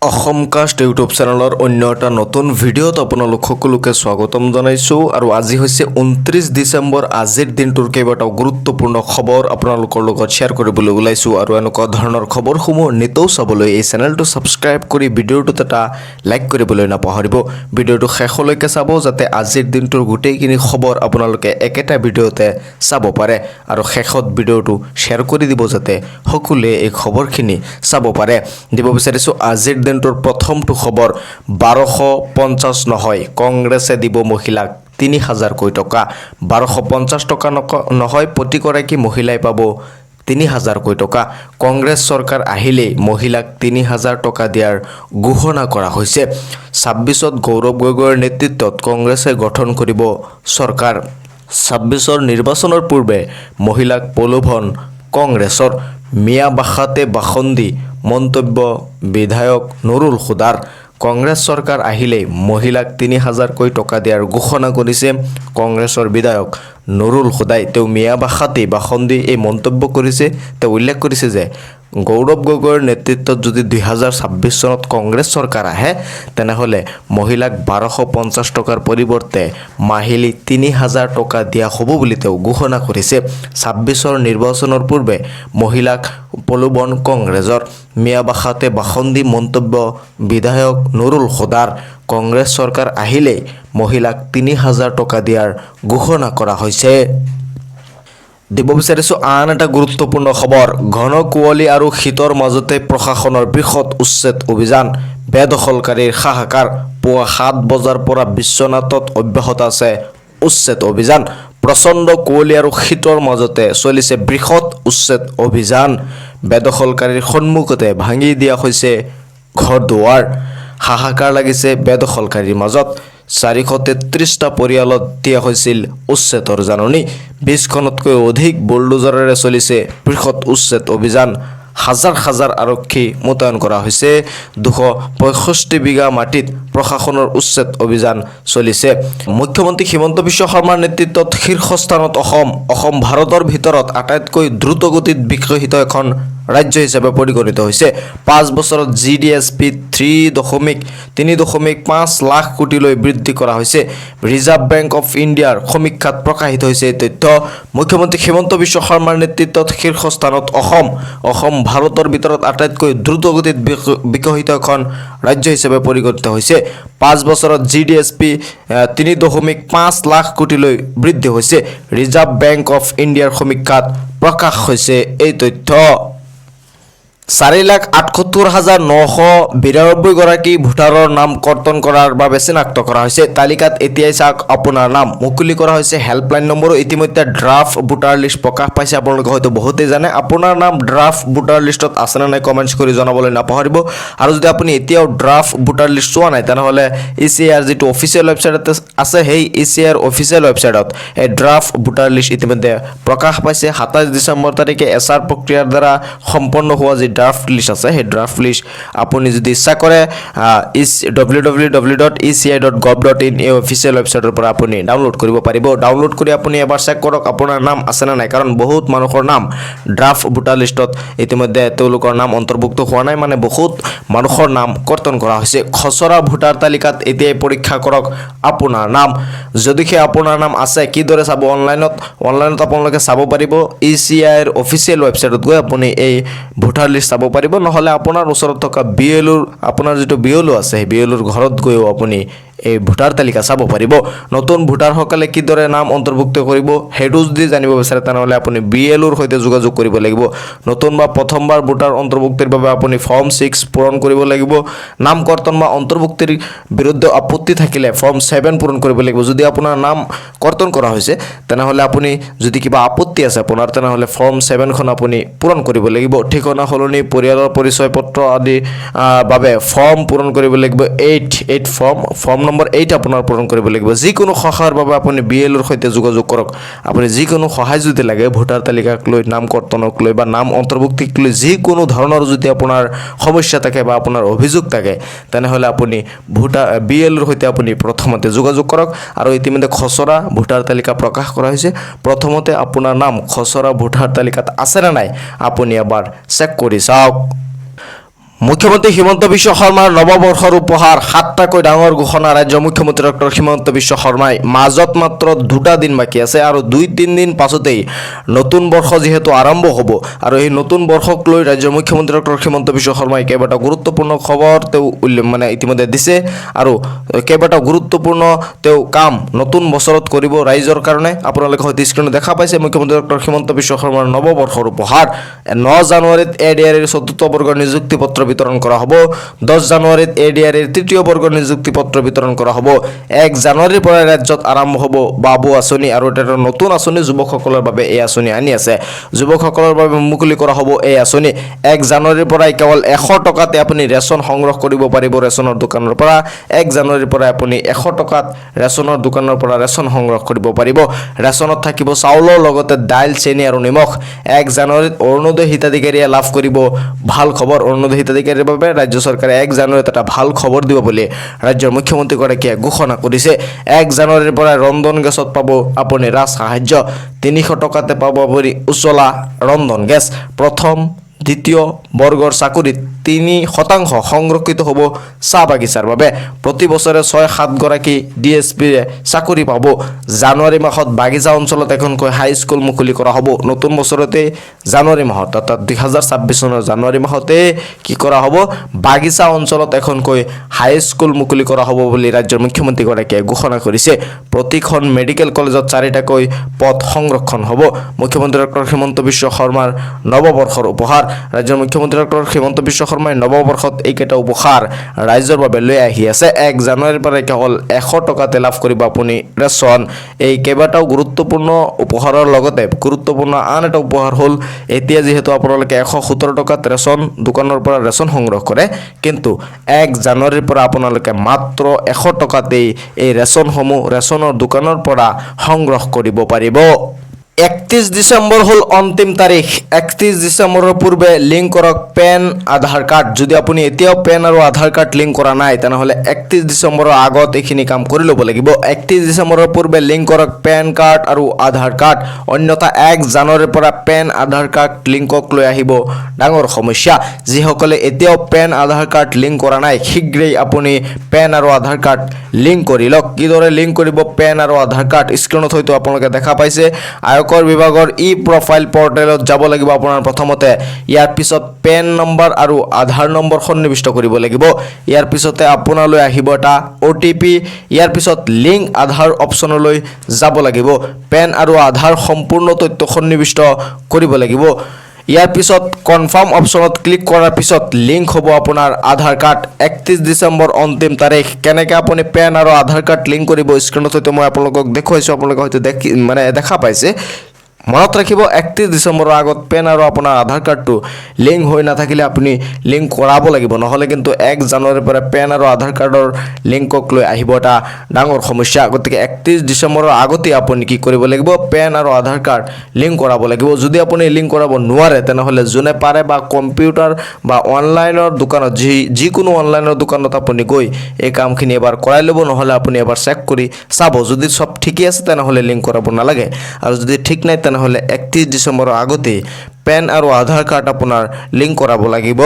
অসমকাষ্ট YouTube চেনেলৰ অন্য এটা নতুন ভিডিঅ'ত আপোনালোক সকলোকে স্বাগতম জনাইছোঁ আৰু আজি হৈছে 29 ডিচেম্বৰ। আজিৰ দিনটোৰ কেইবাটাও গুৰুত্বপূৰ্ণ খবৰ আপোনালোকৰ লগত শ্বেয়াৰ কৰিবলৈ ওলাইছোঁ আৰু এনেকুৱা ধৰণৰ খবৰসমূহ নিতৌ চাবলৈ এই চেনেলটো ছাবস্ক্ৰাইব কৰি ভিডিঅ'টোত এটা লাইক কৰিবলৈ নাপাহৰিব। ভিডিঅ'টো শেষলৈকে চাব যাতে আজিৰ দিনটোৰ গোটেইখিনি খবৰ আপোনালোকে একেটা ভিডিঅ'তে চাব পাৰে আৰু শেষত ভিডিঅ'টো শ্বেয়াৰ কৰি দিব যাতে সকলোৱে এই খবৰখিনি চাব পাৰে। দিব বিচাৰিছোঁ আজিৰ দিনটোৰ প্ৰথমটো খবৰ 1250 নহয়, কংগ্ৰেছে দিব মহিলাক 3000 টকা। 1250 টকা নহয়, প্ৰতিগৰাকী মহিলাই পাব 3000 টকা। কংগ্ৰেছ চৰকাৰ আহিলেই মহিলাক 3000 টকা দিয়াৰ ঘোষণা কৰা হৈছে। 26ত গৌৰৱ গগৈৰ নেতৃত্বত কংগ্ৰেছে গঠন কৰিব চৰকাৰ। 26ৰ নিৰ্বাচনৰ পূৰ্বে মহিলাক প্ৰলোভন কংগ্ৰেছৰ। মিয়া বাখাতে বাসন্দি মন্তব্য বিধায়ক নুৰুল খুদাৰ। কংগ্ৰেছ চৰকাৰ আহিলেই মহিলাক 3000 টকা দিয়াৰ ঘোষণা কৰিছে কংগ্ৰেছৰ বিধায়ক নুৰুল খুদাই। তেওঁ মিয়া বাখাতে বাসন্দি এই মন্তব্য কৰিছে। তেওঁ উল্লেখ কৰিছে যে গৌৰৱ গগৈৰ নেতৃত্বত যদি 2026 চনত কংগ্ৰেছ চৰকাৰ আহে তেনেহ'লে মহিলাক 1250 টকাৰ পৰিৱৰ্তে মাহিলী 3000 টকা দিয়া হ'ব বুলি তেওঁ ঘোষণা কৰিছে। 26ৰ নিৰ্বাচনৰ পূৰ্বে মহিলাক প্ৰলোভন কংগ্ৰেছৰ। মিয়া বাখাতে বাসন্দি মন্তব্য বিধায়ক নুৰুল খুদাৰ। কংগ্ৰেছ চৰকাৰ আহিলেই মহিলাক 3000 টকা দিয়াৰ ঘোষণা কৰা হৈছে। দিব বিচাৰিছোঁ আন এটা গুৰুত্বপূৰ্ণ খবৰ। ঘন কুঁৱলী আৰু শীতৰ মাজতে প্ৰশাসনৰ বৃহৎ উচ্ছেদ অভিযান। বেদখলকাৰীৰ হাহাকাৰ। পুৱা 7 বজাৰ পৰা বিশ্বনাথত অব্যাহত আছে উচ্ছেদ অভিযান। প্ৰচণ্ড কুঁৱলী আৰু শীতৰ মাজতে চলিছে বৃহৎ উচ্ছেদ অভিযান। বেদখলকাৰীৰ সন্মুখতে ভাঙি দিয়া হৈছে ঘৰ দুৱাৰ। হাহাকাৰ লাগিছে বেদখলকাৰীৰ মাজত। 433টা পৰিয়ালত দিয়া হৈছিল উচ্ছেদৰ জাননী। 20খনতকৈ অধিক বুলডোজাৰেৰে চলিছে বৃহৎ উচ্ছেদ অভিযান। হাজাৰ হাজাৰ আৰক্ষী মোতায়েন কৰা হৈছে। 265 বিঘা মাটিত প্ৰশাসনৰ উচ্ছেদ অভিযান চলিছে। মুখ্যমন্ত্ৰী হিমন্ত বিশ্ব শৰ্মাৰ নেতৃত্বত শীৰ্ষস্থানত অসম ভাৰতৰ ভিতৰত আটাইতকৈ দ্ৰুতগতিত বিকশিত এখন ৰাজ্য হিচাপে পৰিগণিত হৈছে। 5 বছৰত GDP 3.5 লাখ কোটিলৈ বৃদ্ধি কৰা হৈছে। ৰিজাৰ্ভ বেংক অফ ইণ্ডিয়াৰ সমীক্ষাত প্ৰকাশিত হৈছে এই তথ্য। মুখ্যমন্ত্ৰী হিমন্ত বিশ্ব শৰ্মাৰ নেতৃত্বত শীৰ্ষস্থানত অসম ভাৰতৰ ভিতৰত আটাইতকৈ দ্ৰুতগতিত বিকশিত এখন ৰাজ্য হিচাপে পৰিগণিত হৈছে। 5 বছৰত GDP 3.5 লাখ কোটিলৈ বৃদ্ধি হৈছে। ৰিজাৰ্ভ বেংক অফ ইণ্ডিয়াৰ সমীক্ষাত প্ৰকাশ হৈছে এই তথ্য। 4,78,992 গৰাকী ভোটাৰৰ নাম কৰ্তন কৰাৰ বাবে চিনাক্ত কৰা হৈছে। তালিকাত এতিয়াই চাওক আপোনাৰ নাম। মুকলি কৰা হৈছে হেল্পলাইন নম্বৰো। ইতিমধ্যে ড্ৰাফ্ট ভোটাৰ লিষ্ট প্ৰকাশ পাইছে। আপোনালোকে হয়তো বহুতেই জানে। আপোনাৰ নাম ড্ৰাফ্ট ভোটাৰ লিষ্টত আছেনে নাই কমেণ্টছ কৰি জনাবলৈ নাপাহৰিব। আৰু যদি আপুনি এতিয়াও ড্ৰাফ্ট ভোটাৰ লিষ্ট চোৱা নাই তেনেহ'লে ECIR যিটো অফিচিয়েল ৱেবছাইট আছে সেই ECIR অফিচিয়েল ৱেবছাইটত এই ড্ৰাফ্ট ভোটাৰ লিষ্ট ইতিমধ্যে প্ৰকাশ পাইছে। 27 ডিচেম্বৰ তাৰিখে এছআৰ প্ৰক্ৰিয়াৰ দ্বাৰা সম্পন্ন হোৱা যি ড্ৰাফ্ট লিষ্ট আছে সেই ড্ৰাফ্ট লিষ্ট আপুনি যদি ইচ্ছা কৰে www.eci.gov.in এই অফিচিয়েল ৱেবছাইটৰ পৰা আপুনি ডাউনলোড কৰিব পাৰিব। ডাউনলোড কৰি আপুনি এবাৰ চেক কৰক আপোনাৰ নাম আছেনে নাই, কাৰণ বহুত মানুহৰ নাম ড্ৰাফ্ট ভোটাৰ লিষ্টত ইতিমধ্যে তেওঁলোকৰ নাম অন্তৰ্ভুক্ত হোৱা নাই, মানে বহুত মানুহৰ নাম কৰ্তন কৰা হৈছে। খচৰা ভোটাৰ তালিকাত এতিয়াই পৰীক্ষা কৰক আপোনাৰ নাম। যদিহে আপোনাৰ নাম আছে কিদৰে চাব? অনলাইনত আপোনালোকে চাব পাৰিব। ECIৰ অফিচিয়েল ৱেবছাইটত গৈ আপুনি এই ভোটাৰ লিষ্ট চাব পাৰিব। নহ'লে আপোনাৰ ওচৰত থকা BLOৰ আপোনাৰ যিটো BLO আছে সেই BLOৰ ঘৰত গৈও আপুনি এই ভোটাৰ তালিকা চাব পাৰিব। নতুন ভোটাৰসকলে কিদৰে নাম অন্তৰ্ভুক্ত কৰিব সেইটো যদি জানিব বিচাৰে তেনেহ'লে আপুনি BLOৰ সৈতে যোগাযোগ কৰিব লাগিব। নতুন বা প্ৰথমবাৰ ভোটাৰ অন্তৰ্ভুক্তিৰ বাবে আপুনি ফৰ্ম 6 পূৰণ কৰিব লাগিব। নাম কৰ্তন বা অন্তৰ্ভুক্তিৰ বিৰুদ্ধে আপত্তি থাকিলে ফৰ্ম 7 পূৰণ কৰিব লাগিব। যদি আপোনাৰ নাম কৰ্তন কৰা হৈছে তেনেহ'লে আপুনি যদি কিবা আপত্তি আছে আপোনাৰ তেনেহ'লে ফৰ্ম 7খন আপুনি পূৰণ কৰিব লাগিব। ঠিকনা সলনি, পৰিয়ালৰ পৰিচয় পত্ৰ আদি বাবে ফৰ্ম পূৰণ কৰিব লাগিব। 8 ফৰ্ম নম্বৰ 8 আপোনাৰ পূৰণ কৰিব লাগিব। যিকোনো সহায়ৰ বাবে আপুনি BLOৰ সৈতে যোগাযোগ কৰক। আপুনি যিকোনো সহায় যদি লাগে ভোটাৰ তালিকাক লৈ, নাম কৰ্তনক লৈ বা নাম অন্তৰ্ভুক্তিক লৈ যিকোনো ধৰণৰ যদি আপোনাৰ সমস্যা থাকে বা আপোনাৰ অভিযোগ থাকে তেনেহ'লে আপুনি BLOৰ সৈতে আপুনি প্ৰথমতে যোগাযোগ কৰক। আৰু ইতিমধ্যে খচৰা ভোটাৰ তালিকা প্ৰকাশ কৰা হৈছে। প্ৰথমতে আপোনাৰ নাম খচৰা ভোটাৰ তালিকাত আছেনে নাই আপুনি এবাৰ চেক কৰি চাওক। মুখ্যমন্ত্ৰী হিমন্ত বিশ্ব শৰ্মাৰ নৱবৰ্ষৰ উপহাৰ 7টাকৈ ডাঙৰ ঘোষণা ৰাজ্যৰ মুখ্যমন্ত্ৰী ডক্টৰ হিমন্ত বিশ্ব শৰ্মাই মাজত মাত্ৰ 2টা দিন বাকী আছে আৰু 2-3 দিন পাছতেই নতুন বৰ্ষ যেহেতু আৰম্ভ হ'ব আৰু এই নতুন বৰ্ষক লৈ ৰাজ্যৰ মুখ্যমন্ত্ৰী ডক্টৰ হিমন্ত বিশ্ব শৰ্মাই কেইবাটা গুৰুত্বপূৰ্ণ খবৰ তেওঁ ইতিমধ্যে দিছে আৰু কেইবাটা গুৰুত্বপূৰ্ণ তেওঁ কাম নতুন বছৰত কৰিব ৰাইজৰ কাৰণে আপোনালোকে হয়তো স্ক্ৰীনত দেখা পাইছে মুখ্যমন্ত্ৰী ডক্টৰ হিমন্ত বিশ্ব শৰ্মাৰ নৱবৰ্ষৰ উপহাৰ 9 জানুৱাৰীত এডিআৰইৰ 4ৰ্থ বৰ্গৰ নিযুক্তি পত্ৰ বিতৰণ কৰা হ'ব 10 জানুৱাৰীত এডিআৰইৰ 3য় বৰ্গৰ নিযুক্তি পত্ৰ বিতৰণ কৰা হ'ব 1 জানুৱাৰীৰ পৰা ৰাজ্যত আৰম্ভ হ'ব বাবু আঁচনি আৰু এটা নতুন আঁচনি যুৱকসকলৰ বাবে এই আঁচনি আনি আছে যুৱকসকলৰ বাবে মুকলি কৰা হ'ব এই আঁচনি 1 জানুৱাৰীৰ পৰা কেৱল 100 টকাতে আপুনি ৰেচন সংগ্ৰহ কৰিব পাৰিব ৰেচনৰ দোকানৰ পৰা 1 জানুৱাৰীৰ পৰা আপুনি 100 টকাত ৰেচনৰ দোকানৰ পৰা ৰেচন সংগ্ৰহ কৰিব পাৰিব ৰেচনত থাকিব চাউলৰ লগতে দাইল চেনি আৰু নিমখ 1 জানুৱাৰীত অৰুণোদয় হিতাধিকাৰীয়ে লাভ কৰিব ভাল খবৰ অৰুণোদয় হিতাধিকাৰীৰ বাবে ৰাজ্য চৰকাৰে 1 জানুৱাৰীত এটা ভাল খবৰ দিব বুলি ৰাজ্যৰ মুখ্যমন্ত্ৰীগৰাকীয়ে ঘোষণা কৰিছে 1 জানুৱাৰীৰ পৰা ৰন্ধন গেছত পাব আপুনি ৰাজ সাহায্য 300 টকাতে পাব আপুনি উজ্জ্বলা ৰন্ধন গেছ প্ৰথম দ্বিতীয় বৰ্গৰ চাকৰিত 3% সংৰক্ষিত হ'ব চাহ বাগিচাৰ বাবে প্ৰতি বছৰে 6-7 গৰাকী ডিএছপিয়ে চাকৰি পাব জানুৱাৰী মাহত বাগিচা অঞ্চলত এখনকৈ হাই স্কুল মুকলি কৰা হ'ব নতুন বছৰতে জানুৱাৰী মাহত অৰ্থাৎ 2026 চনৰ জানুৱাৰী মাহতে কি কৰা হ'ব বাগিচা অঞ্চলত এখনকৈ হাই স্কুল মুকলি কৰা হ'ব বুলি ৰাজ্যৰ মুখ্যমন্ত্ৰীগৰাকীয়ে ঘোষণা কৰিছে প্ৰতিখন মেডিকেল কলেজত 4টাকৈ পদ সংৰক্ষণ হ'ব মুখ্যমন্ত্ৰী ডক্টৰ হিমন্ত বিশ্ব শৰ্মাৰ নৱবৰ্ষৰ উপহাৰ ৰাজ্যৰ মুখ্যমন্ত্ৰী ডক্টৰ হিমন্ত বিশ্ব শৰ্মাই নৱবৰ্ষত এইকেইটা উপহাৰ ৰাইজৰ বাবে লৈ আহি আছে 1 জানুৱাৰীৰ পৰা কেৱল 100 টকাতে লাভ কৰিব আপুনি ৰেচন এই কেইবাটাও গুৰুত্বপূৰ্ণ উপহাৰৰ লগতে গুৰুত্বপূৰ্ণ আন এটা উপহাৰ হ'ল এতিয়া যেহেতু আপোনালোকে 117 টকাত ৰেচন দোকানৰ পৰা ৰেচন সংগ্ৰহ কৰে কিন্তু 1 জানুৱাৰীৰ পৰা আপোনালোকে মাত্ৰ 100 টকাতেই এই ৰেচনসমূহ ৰেচনৰ দোকানৰ পৰা সংগ্ৰহ কৰিব পাৰিব 31 ডিসেম্বৰ হল অন্তিম তাৰিখ 31 ডিসেম্বৰৰ পূৰ্বে লিংক কৰক পেন আধাৰ কাৰ্ড যদি আপুনি এতিয়াও পেন আৰু আধাৰ কাৰ্ড লিংক কৰা নাই তেনেহলে 31 ডিসেম্বৰৰ আগত এইখিনি কাম কৰি ল'ব লাগিব 31 ডিসেম্বৰৰ পূৰ্বে লিংক কৰক পেন কাৰ্ড আৰু আধাৰ কাৰ্ড অন্যথা 1 জানুৱাৰীৰ পৰা পেন আধাৰ কাৰ্ড লিংকক লৈ আহিব ডাঙৰ সমস্যা যিসকলে এতিয়াও পেন আধাৰ কাৰ্ড লিংক কৰা নাই শীঘ্ৰেই আপুনি পেন আৰু আধাৰ কাৰ্ড লিংক কৰি লওক কিদৰে লিংক কৰিব পেন আৰু আধাৰ কাৰ্ড স্ক্ৰীনত হয়তো আপোনালোকে দেখা পাইছে আয়কৰ বিভাগৰ ই প্ৰফাইল পৰ্টেলত যাব লাগিব আপোনাৰ প্ৰথমতে ইয়াৰ পিছত পেন নম্বৰ আৰু আধাৰ নম্বৰ সন্নিবিষ্ট কৰিব লাগিব ইয়াৰ পিছতে আপোনালৈ আহিব এটা ওটিপি ইয়াৰ পিছত লিংক আধাৰ অপচনলৈ যাব লাগিব পেন আৰু আধাৰ সম্পূৰ্ণ তথ্য সন্নিবিষ্ট কৰিব লাগিব ইয়াৰ পিছত কনফাৰ্ম অপচনত ক্লিক কৰাৰ পিছত লিংক হ'ব আপোনাৰ আধাৰ কাৰ্ড 31 ডিসেম্বৰ অন্তিম তাৰিখ কেনেকৈ আপুনি পেন আৰু আধাৰ কাৰ্ড লিংক কৰিব স্ক্ৰীনত হয়তো মই আপোনালোকক দেখুৱাইছো আপোনালোকে হয়তো দেখা পাইছে মনত ৰাখিব 31 ডিসেম্বৰৰ আগত পেন আৰু আপোনাৰ আধাৰ কাৰ্ডটো লিংক হৈ নাথাকিলে আপুনি লিংক কৰাব লাগিব নহলে কিন্তু 1 জানুৱাৰীৰ পৰা পেন আৰু আধাৰ কাৰ্ডৰ লিংকক লৈ আহিব এটা ডাঙৰ সমস্যা গতিকে 31 ডিসেম্বৰৰ আগতে আপুনি কি কৰিব লাগিব পেন আৰু আধাৰ কাৰ্ড লিংক কৰাব লাগিব যদি আপুনি লিংক কৰাব নোৱাৰে তেনেহলে যোনে পাৰে বা কম্পিউটাৰ বা অনলাইনৰ দোকানত যিকোনো অনলাইনৰ দোকানত আপুনি গৈ এই কামখিনি এবাৰ কৰাই ল'ব নহলে আপুনি এবাৰ চেক কৰি চাব যদি সব ঠিকই আছে তেনেহলে লিংক কৰাব নালাগে আৰু যদি ঠিক নাই নহলে 31 ডিসেম্বৰৰ আগতে পেন আৰু আধাৰ কাৰ্ড আপোনাৰ লিংক কৰাব লাগিব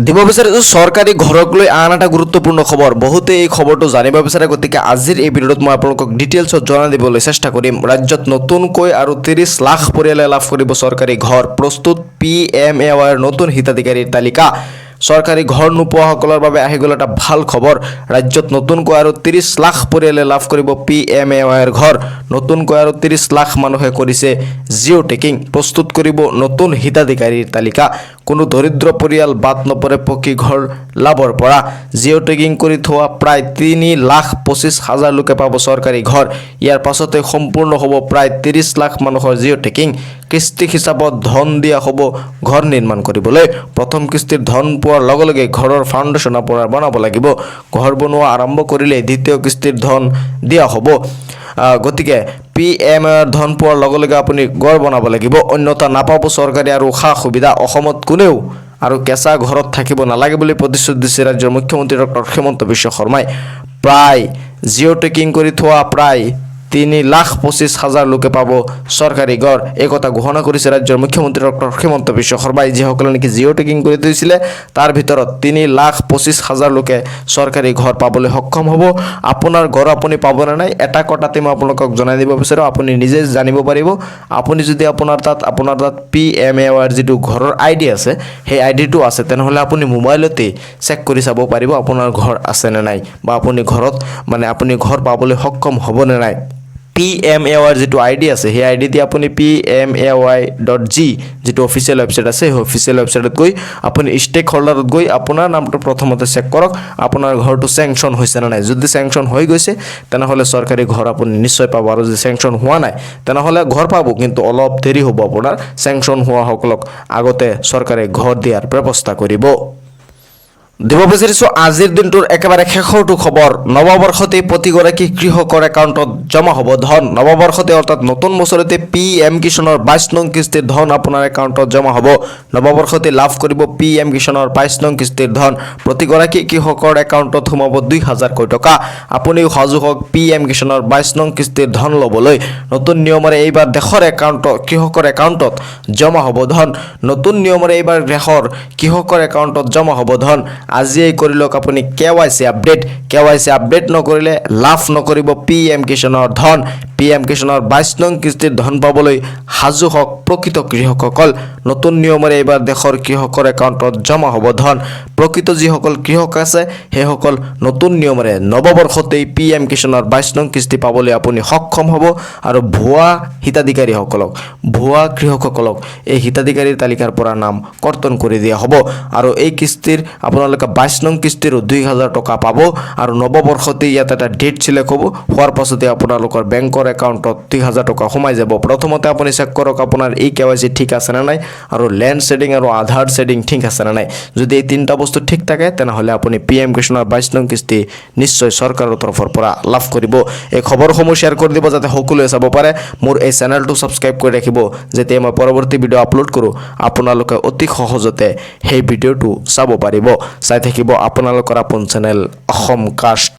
দিব বিচাৰিছো সৰকাৰি ঘৰক লৈ আন এটা গুৰুত্বপূৰ্ণ খবৰ বহুতে এই খবৰটো জানিব বিচাৰে গতিকে আজিৰ এই ভিডিঅ'ত মই আপোনালোকক ডিটেইলছত জনাই দিবলৈ চেষ্টা কৰিম ৰাজ্যত নতুনকৈ আৰু 30 লাখ পৰিয়ালে লাভ কৰিব সৰকাৰি ঘৰ প্ৰস্তুত পিএমএৱাইৰ নতুন হিতাধিকাৰীৰ তালিকা সৰকাৰি ঘৰ নোপোৱাসকলৰ বাবে আহি গ'ল এটা ভাল খবৰ ৰাজ্যত নতুনকৈ আৰু 30 লাখ পৰিয়ালে লাভ কৰিব পিএমএৱাইৰ ঘৰ নতুনকৈ আৰু 30 লাখ মানুহে কৰিছে জিঅ' টেকিং প্ৰস্তুত কৰিব নতুন হিতাধিকাৰীৰ তালিকা কোনো দৰিদ্ৰ পৰিয়াল বাদ নপৰে পকী ঘৰ লাভৰ পৰা জিঅ' টেকিং কৰি থোৱা প্ৰায় 3,25,000 লোকে পাব সৰকাৰি ঘৰ ইয়াৰ পাছতে সম্পূৰ্ণ হ'ব প্ৰায় 30 লাখ মানুহৰ জিঅ' টেকিং কিস্তি হিচাপত ধন দিয়া হ'ব ঘৰ নিৰ্মাণ কৰিবলৈ প্ৰথম কিস্তিৰ ধন পোৱাৰ লগে লগে ঘৰৰ ফাউণ্ডেশ্যন আপোনাৰ বনাব লাগিব ঘৰ বনোৱা আৰম্ভ কৰিলে দ্বিতীয় কিস্তিৰ ধন দিয়া হ'ব গতিকে পিএমএৰ ধন পোৱাৰ লগে লগে আপুনি ঘৰ বনাব লাগিব অন্যথা নাপাব সৰকাৰি আৰু খা সুবিধা অসমত কোনেও আৰু কেঁচা ঘৰত থাকিব নালাগে বুলি প্ৰতিশ্ৰুতি দিছে ৰাজ্যৰ মুখ্যমন্ত্ৰী ডক্টৰ হিমন্ত বিশ্ব শৰ্মাই প্ৰায় জিঅ' টেকিং কৰি থোৱা প্ৰায় 3,25,000 লোকে পাব চৰকাৰী ঘৰ। এই কথা ঘোষণা কৰিছে ৰাজ্যৰ মুখ্যমন্ত্ৰী ডক্টৰ হিমন্ত বিশ্ব শৰ্মাই, যিসকলে নেকি জিঅ' টেকিং কৰি থৈছিলে তাৰ ভিতৰত 3,25,000 লোকে চৰকাৰী ঘৰ পাবলৈ সক্ষম হ'ব। আপোনাৰ ঘৰ আপুনি পাব নে নাই এটা কথাতে মই আপোনালোকক জনাই দিব বিচাৰোঁ, আপুনি নিজে জানিব পাৰিব। আপুনি যদি আপোনাৰ তাত PMAY যিটো ঘৰৰ আইডি আছে সেই আইডিটো আছে, তেনেহ'লে আপুনি মোবাইলতে চেক কৰি চাব পাৰিব আপোনাৰ ঘৰ আছে নে নাই, বা আপুনি ঘৰত মানে আপুনি ঘৰ পাবলৈ সক্ষম হ'ব নে নাই। PMAY যিটো আইডি আছে সেই আইডি দি আপুনি PMAY.g যিটো অফিচিয়েল ৱেবছাইট আছে সেই অফিচিয়েল ৱেবছাইটত গৈ আপুনি ষ্টেক হোল্ডাৰত গৈ আপোনাৰ নামটো প্ৰথমতে চেক কৰক, আপোনাৰ ঘৰটো চেংচন হৈছে নে নাই। যদি চেংচন হৈ গৈছে তেনেহ'লে চৰকাৰী ঘৰ আপুনি নিশ্চয় পাব, আৰু যদি চেংচন হোৱা নাই তেনেহ'লে ঘৰ পাব, কিন্তু অলপ দেৰি হ'ব। আপোনাৰ চেংচন হোৱাসকলক আগতে চৰকাৰে ঘৰ দিয়াৰ ব্যৱস্থা কৰিব। দিব বিচাৰিছোঁ আজিৰ দিনটোৰ একেবাৰে শেষৰটো খবৰ। নৱবৰ্ষতে প্ৰতিগৰাকী কৃষকৰ একাউণ্টত জমা হ'ব ধন। নৱবৰ্ষতে অৰ্থাৎ নতুন বছৰতে PM কিষাণৰ 22 নং কিস্তিৰ ধন আপোনাৰ একাউণ্টত জমা হ'ব। নৱবৰ্ষতে লাভ কৰিব PM কিষাণৰ 22 নং কিস্তিৰ ধন। প্ৰতিগৰাকী কৃষকৰ একাউণ্টত সোমাব 2,000 কোটি টকা। আপুনিও সাজু হওক PM কিষাণৰ 22 নং কিস্তিৰ ধন ল'বলৈ। নতুন নিয়মেৰে এইবাৰ দেশৰ কৃষকৰ একাউণ্টত জমা হ'ব ধন। নতুন নিয়মেৰে এইবাৰ দেশৰ কৃষকৰ একাউণ্টত জমা হ'ব ধন। আজিয়ে কৰি লওক আপুনি KYC আপডেট নকৰিলে লাভ নকৰিব PM কিষাণৰ ধন। PM কিষাণৰ 22 নং কিস্তিৰ ধন পাবলৈ সাজু হওক প্ৰকৃত কৃষকসকল। নতুন নিয়মেৰে এইবাৰ দেশৰ কৃষকৰ একাউণ্টত জমা হ'ব ধন। প্ৰকৃত যিসকল কৃষক আছে সেইসকল নতুন নিয়মেৰে নৱবৰ্ষতেই PM কিষাণৰ 22 নং কিস্তি পাবলৈ আপুনি সক্ষম হ'ব। আৰু ভুৱা কৃষকসকলক এই হিতাধিকাৰীৰ তালিকাৰ পৰা নাম কৰ্তন কৰি দিয়া হ'ব। আৰু এই কিস্তিৰ আপোনালোকে 22 নং কিস্তিৰো 2,000 টকা পাব। আৰু নৱবৰ্ষতে ইয়াত এটা ডেট চিলেক্ট হ'ব, হোৱাৰ পাছতে আপোনালোকৰ বেংকৰ একাউণ্টত 2,000 টকা সোমাই যাব। প্ৰথমতে আপুনি চেক কৰক আপোনাৰ এই KYC ঠিক আছে নে নাই, আৰু লেণ্ড শেডিং আৰু আধাৰ শেডিং ঠিক আছে নে নাই। যদি এই তিনিটা বস্তু ঠিক থাকে তেনেহ'লে আপুনি PM কিষাণৰ 22 নং কিস্তি নিশ্চয় চৰকাৰৰ তৰফৰ পৰা লাভ কৰিব। এই খবৰসমূহ শ্বেয়াৰ কৰি দিব যাতে সকলোৱে চাব পাৰে। মোৰ এই চেনেলটো ছাবস্ক্ৰাইব কৰি ৰাখিব, যেতিয়া মই পৰৱৰ্তী ভিডিঅ' আপলোড কৰোঁ আপোনালোকে অতি সহজতে সেই ভিডিঅ'টো চাব পাৰিব। চাই থাকিব আপোনালোকৰ আপোন চেনেল অসম কাষ্ট।